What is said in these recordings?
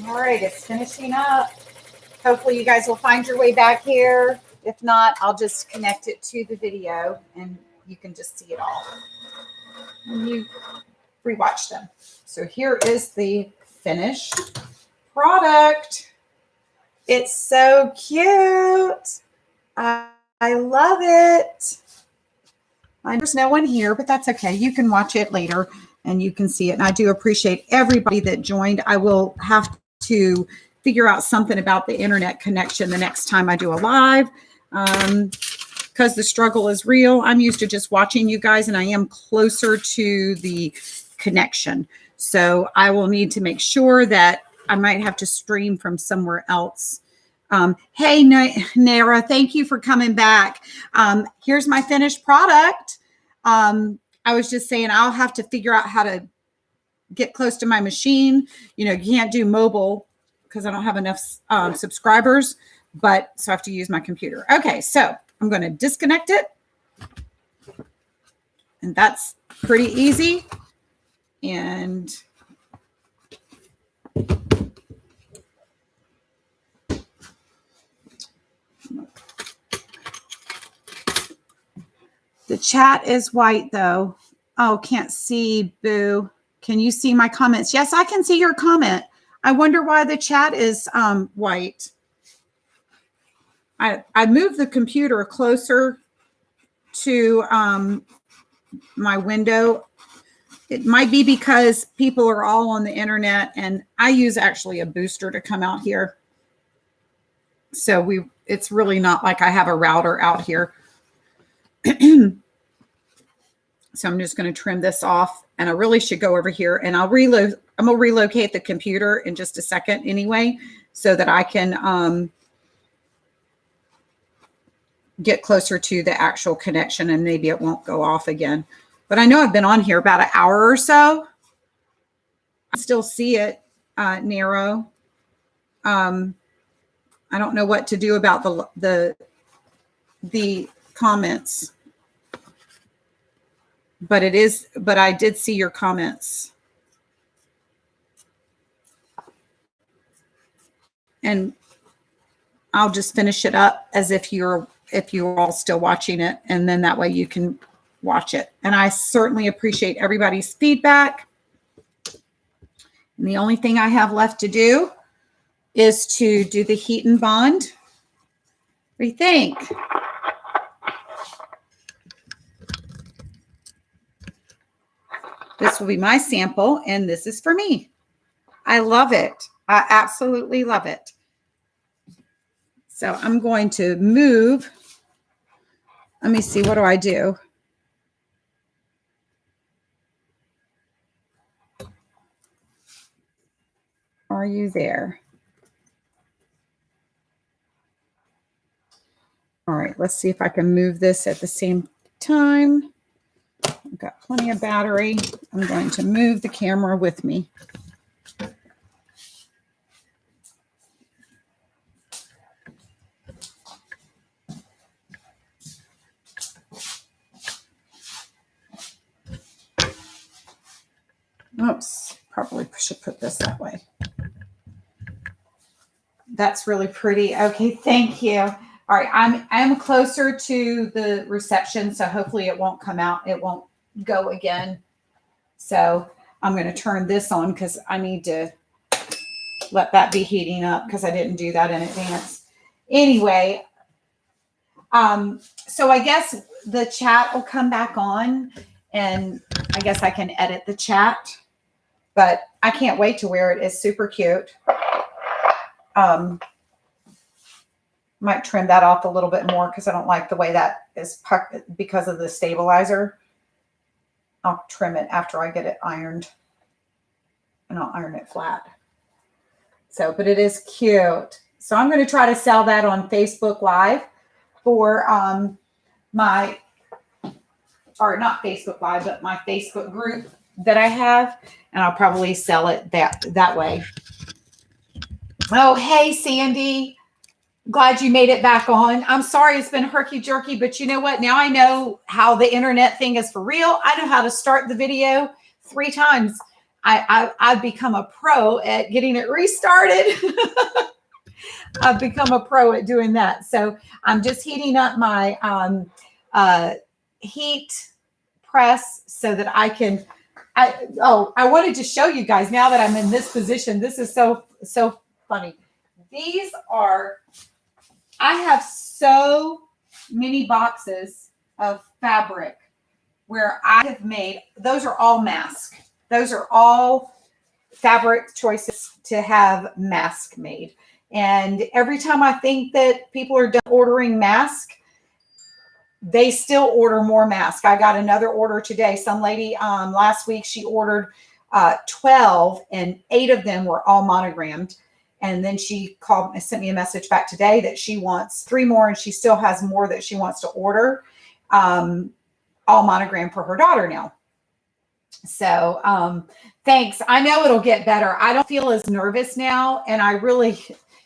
All right, it's finishing up. Hopefully you guys will find your way back here. If not, I'll just connect it to the video and you can just see it all when you rewatch them. So here is the finished product. It's so cute. I love it. There's no one here, but that's okay. You can watch it later and you can see it. And I do appreciate everybody that joined. I will have to figure out something about the internet connection the next time I do a live because the struggle is real. I'm used to just watching you guys and I am closer to the connection. So I will need to make sure that I might have to stream from somewhere else. Hey, Nara, thank you for coming back. Here's my finished product. I was just saying I'll have to figure out how to get close to my machine. You know, you can't do mobile because I don't have enough subscribers, but so I have to use my computer. Okay, so I'm going to disconnect it. And that's pretty easy. And the chat is white though. Oh, can't see, boo. Can you see my comments? Yes, I can see your comment. I wonder why the chat is white. I moved the computer closer to my window. It might be because people are all on the internet and I use actually a booster to come out here. So it's really not like I have a router out here. So I'm just going to trim this off and I really should go over here and I'm going to relocate the computer in just a second anyway, so that I can get closer to the actual connection and maybe it won't go off again. But I know I've been on here about an hour or so. I still see it narrow. I don't know what to do about the comments. But I did see your comments. And I'll just finish it up as if you're all still watching it, and then that way you can watch it. And I certainly appreciate everybody's feedback. And the only thing I have left to do is to do the heat and bond. What do you think? This will be my sample, and this is for me. I love it. I absolutely love it. So I'm going to move. Let me see. What do I do? Are you there? All right. Let's see if I can move this at the same time. I've got plenty of battery. I'm going to move the camera with me. Oops, probably should put this that way. That's really pretty. Okay, thank you. All right, I'm closer to the reception, so hopefully it won't come out. It won't go again. So I'm going to turn this on because I need to let that be heating up because I didn't do that in advance. Anyway, so I guess the chat will come back on and I guess I can edit the chat, but I can't wait to wear it. It's super cute. Might trim that off a little bit more because I don't like the way that is because of the stabilizer. I'll trim it after I get it ironed and I'll iron it flat. So, but it is cute. So I'm going to try to sell that on Facebook Live for my, or not Facebook Live, but my Facebook group that I have. And I'll probably sell it that way. Oh, hey, Sandy. Glad you made it back on. I'm sorry it's been herky-jerky, but you know what? Now I know how the internet thing is for real. I know how to start the video 3 times. I've become a pro at getting it restarted. I've become a pro at doing that. So I'm just heating up my heat press so that I can. I wanted to show you guys now that I'm in this position. This is so funny. These are. I have so many boxes of fabric where I have made. Those are all masks. Those are all fabric choices to have mask made. And every time I think that people are done ordering masks, they still order more masks. I got another order today. Some lady last week, she ordered 12 and 8 of them were all monogrammed. And then she called and sent me a message back today that she wants 3 more and she still has more that she wants to order, all monogrammed for her daughter now. So thanks. I know it'll get better. I don't feel as nervous now. And I really,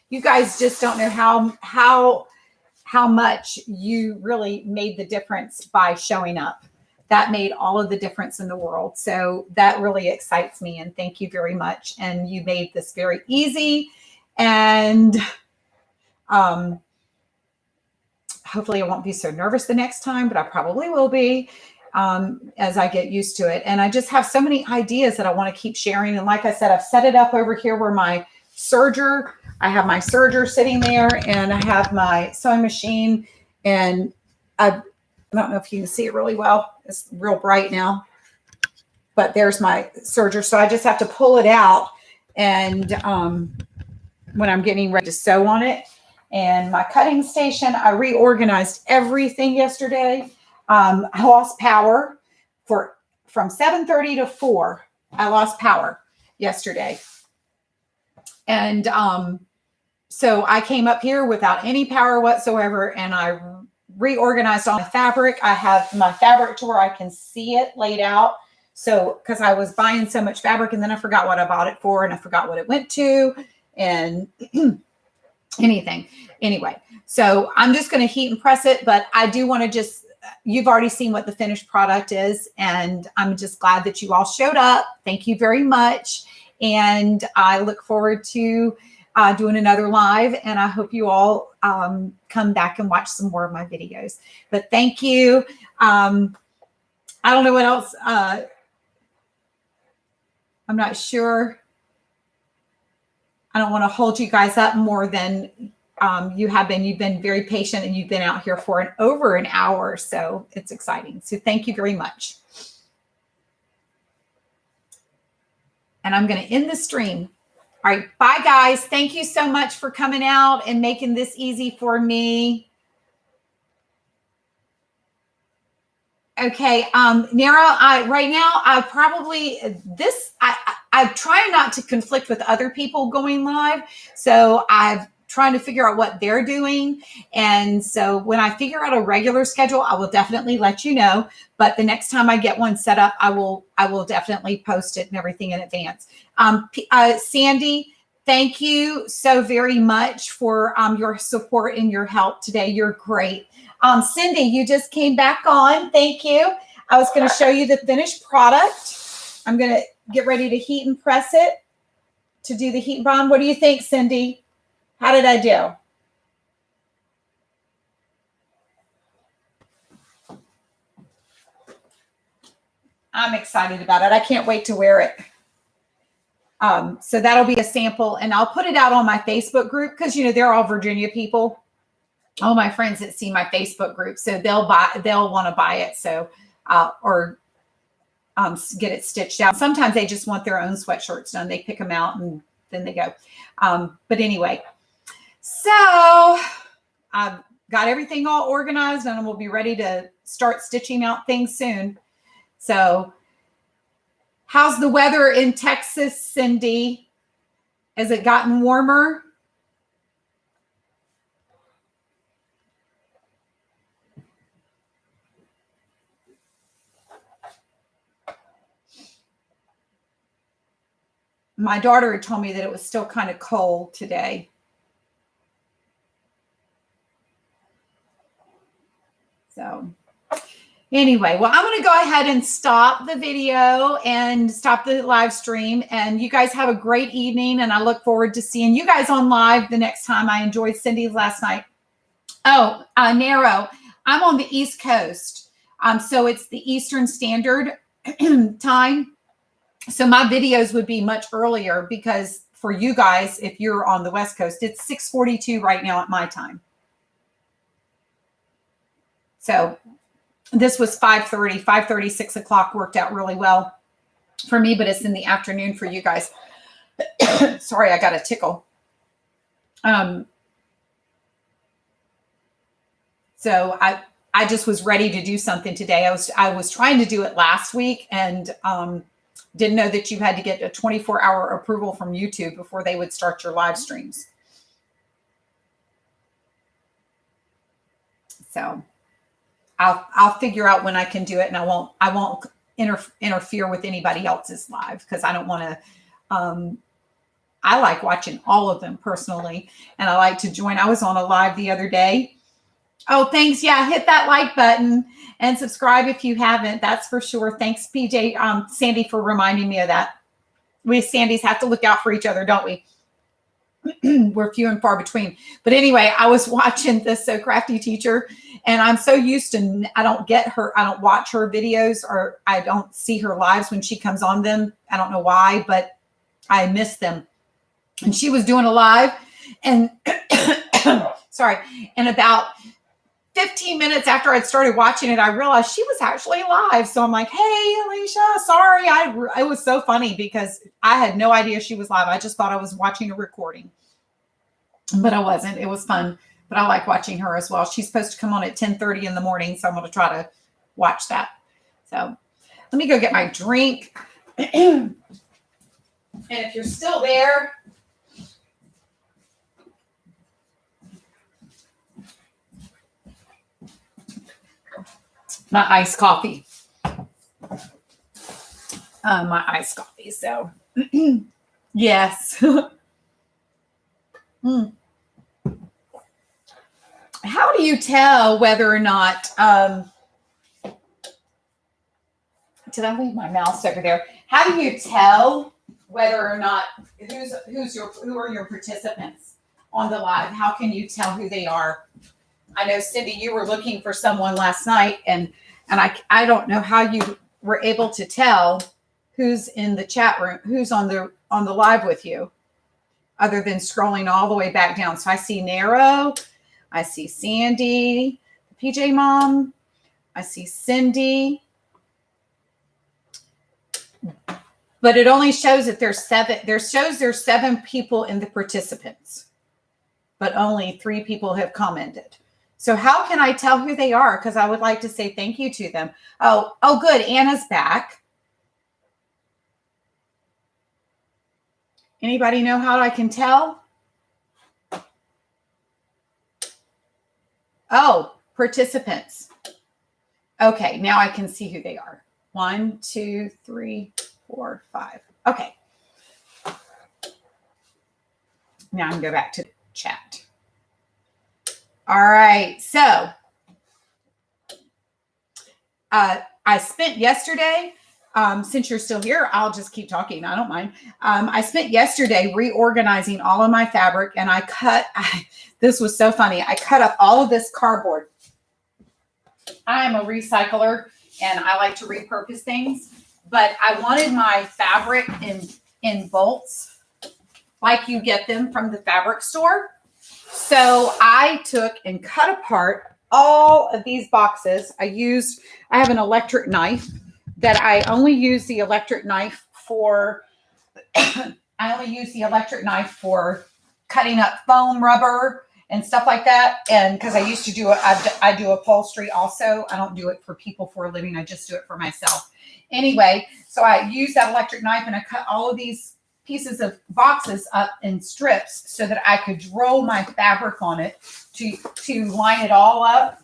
you guys just don't know how much you really made the difference by showing up. That made all of the difference in the world. So that really excites me. And thank you very much. And you made this very easy. And hopefully I won't be so nervous the next time, but I probably will be as I get used to it. And I just have so many ideas that I want to keep sharing. And like I said, I've set it up over here where I have my serger sitting there and I have my sewing machine. And I don't know if you can see it really well. It's real bright now, but there's my serger. So I just have to pull it out and when I'm getting ready to sew on it. And my cutting station, I reorganized everything yesterday. I lost power from 7:30 to 4. I lost power yesterday. And so I came up here without any power whatsoever and I reorganized all my fabric. I have my fabric to where I can see it laid out. So, because I was buying so much fabric and then I forgot what I bought it for and I forgot what it went to and anything. Anyway, so I'm just going to heat and press it, but I do want to you've already seen what the finished product is, and I'm just glad that you all showed up. Thank you very much. And I look forward to doing another live, and I hope you all come back and watch some more of my videos. But thank you. I don't know what else. I'm not sure. I don't want to hold you guys up more than you have been. You've been very patient and you've been out here for over an hour. So it's exciting. So thank you very much. And I'm going to end the stream. All right. Bye, guys. Thank you so much for coming out and making this easy for me. Okay. Nara, right now, I'm trying not to conflict with other people going live. So I'm trying to figure out what they're doing. And so when I figure out a regular schedule, I will definitely let you know. But the next time I get one set up, I will definitely post it and everything in advance. Sandy, thank you so very much for your support and your help today. You're great. Cindy, you just came back on. Thank you. I was going to show you the finished product. I'm going to get ready to heat and press it to do the heat bond. What do you think, Cindy? How did I do? I'm excited about it. I can't wait to wear it. So that'll be a sample, and I'll put it out on my Facebook group because, they're all Virginia people. All my friends that see my Facebook group, so they'll want to buy it. So, or get it stitched out. Sometimes they just want their own sweatshirts done. They pick them out and then they go. But anyway, so I've got everything all organized and we'll be ready to start stitching out things soon. So how's the weather in Texas, Cindy? Has it gotten warmer? My daughter had told me that it was still kind of cold today. So Anyway, well, I'm going to go ahead and stop the video and stop the live stream. And you guys have a great evening. And I look forward to seeing you guys on live the next time. I enjoyed Cindy's last night. Oh, Narrow. I'm on the East Coast. So it's the Eastern Standard time. So my videos would be much earlier because for you guys, if you're on the West Coast, it's 6:42 right now at my time. So this was 5:30, 6 o'clock worked out really well for me, but it's in the afternoon for you guys. Sorry, I got a tickle. So I just was ready to do something today. I was trying to do it last week and didn't know that you had to get a 24-hour approval from YouTube before they would start your live streams. So I'll figure out when I can do it, and I won't interfere with anybody else's live because I don't want to. I like watching all of them personally, and I like to join. I was on a live the other day. Oh, thanks. Yeah, hit that like button and subscribe if you haven't. That's for sure. Thanks, PJ, Sandy, for reminding me of that. We Sandys have to look out for each other, don't we? We're few and far between. But anyway, I was watching this So Crafty Teacher, and I'm so used to, I don't get her, I don't watch her videos, or I don't see her lives when she comes on them. I don't know why, but I miss them. And she was doing a live, and sorry, and about 15 minutes after I'd started watching it, I realized she was actually live. So I'm like, hey, Alicia, sorry. It was so funny because I had no idea she was live. I just thought I was watching a recording, but I wasn't. It was fun, but I like watching her as well. She's supposed to come on at 10:30 in the morning, so I'm going to try to watch that. So let me go get my drink. And if you're still there, my iced coffee. My iced coffee. So, yes. How do you tell whether or not? Did I leave my mouse over there? How do you tell whether or not who are your participants on the live? How can you tell who they are? I know, Cindy, you were looking for someone last night, and I don't know how you were able to tell who's in the chat room, who's on the live with you, other than scrolling all the way back down. So I see Narrow, I see Sandy, PJ Mom, I see Cindy, but it only shows that there's 7. There's 7 people in the participants, but only 3 people have commented. So how can I tell who they are? Because I would like to say thank you to them. Oh, good. Anna's back. Anybody know how I can tell? Oh, participants. Okay, now I can see who they are. 1, 2, 3, 4, 5. Okay. Now I can go back to the chat. All right, so I spent yesterday, since you're still here, I'll just keep talking. I don't mind. I spent yesterday reorganizing all of my fabric, and this was so funny. I cut up all of this cardboard. I am a recycler, and I like to repurpose things, but I wanted my fabric in bolts like you get them from the fabric store. So I took and cut apart all of these boxes. I have an electric knife that I only use the electric knife for, cutting up foam rubber and stuff like that. And because I used to do it, I do upholstery also. I don't do it for people for a living. I just do it for myself. Anyway, so I used that electric knife and I cut all of these pieces of boxes up in strips so that I could roll my fabric on it to line it all up.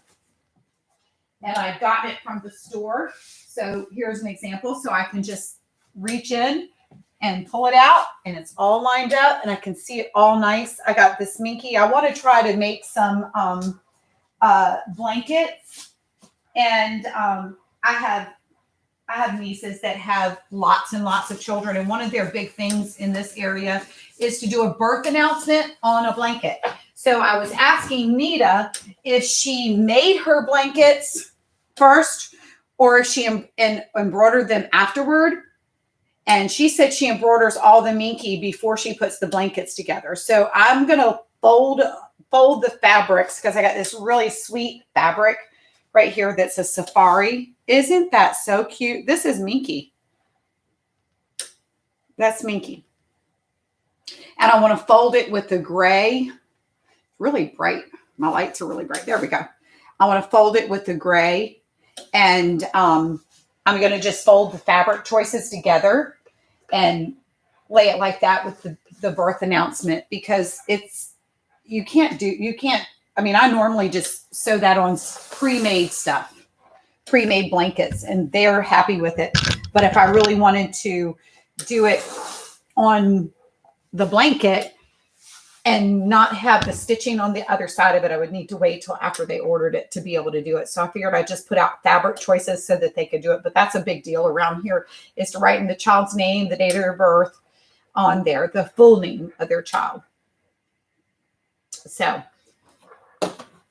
And I got it from the store. So here's an example. So I can just reach in and pull it out, and it's all lined up, and I can see it all nice. I got this Minky. I want to try to make some blankets And I have nieces that have lots and lots of children, and one of their big things in this area is to do a birth announcement on a blanket. So I was asking Nita if she made her blankets first or if she embroidered them afterward. And she said she embroiders all the minky before she puts the blankets together. So I'm going to fold the fabrics because I got this really sweet fabric right here that's a safari. Isn't that so cute? This is minky. That's minky. And I want to fold it with the gray. Really bright. My lights are really bright. There we go. I want to fold it with the gray. And I'm going to just fold the fabric choices together and lay it like that with the birth announcement, because I mean, I normally just sew that on pre-made stuff, pre-made blankets, and they're happy with it. But if I really wanted to do it on the blanket and not have the stitching on the other side of it, I would need to wait till after they ordered it to be able to do it. So I figured I'd just put out fabric choices so that they could do it. But that's a big deal around here, is to write in the child's name, the date of their birth on there, the full name of their child. So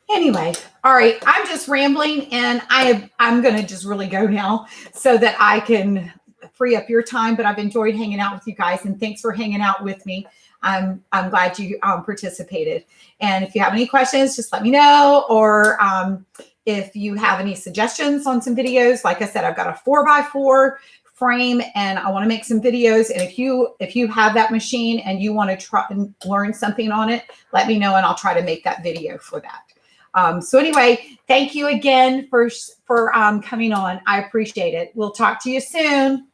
anyway, all right, I'm just rambling, and I'm going to just really go now so that I can free up your time. But I've enjoyed hanging out with you guys, and thanks for hanging out with me. I'm glad you participated. And if you have any questions, just let me know. Or if you have any suggestions on some videos, like I said, I've got a 4x4 frame and I want to make some videos. And if you have that machine and you want to try and learn something on it, let me know and I'll try to make that video for that. So anyway, thank you again for coming on. I appreciate it. We'll talk to you soon.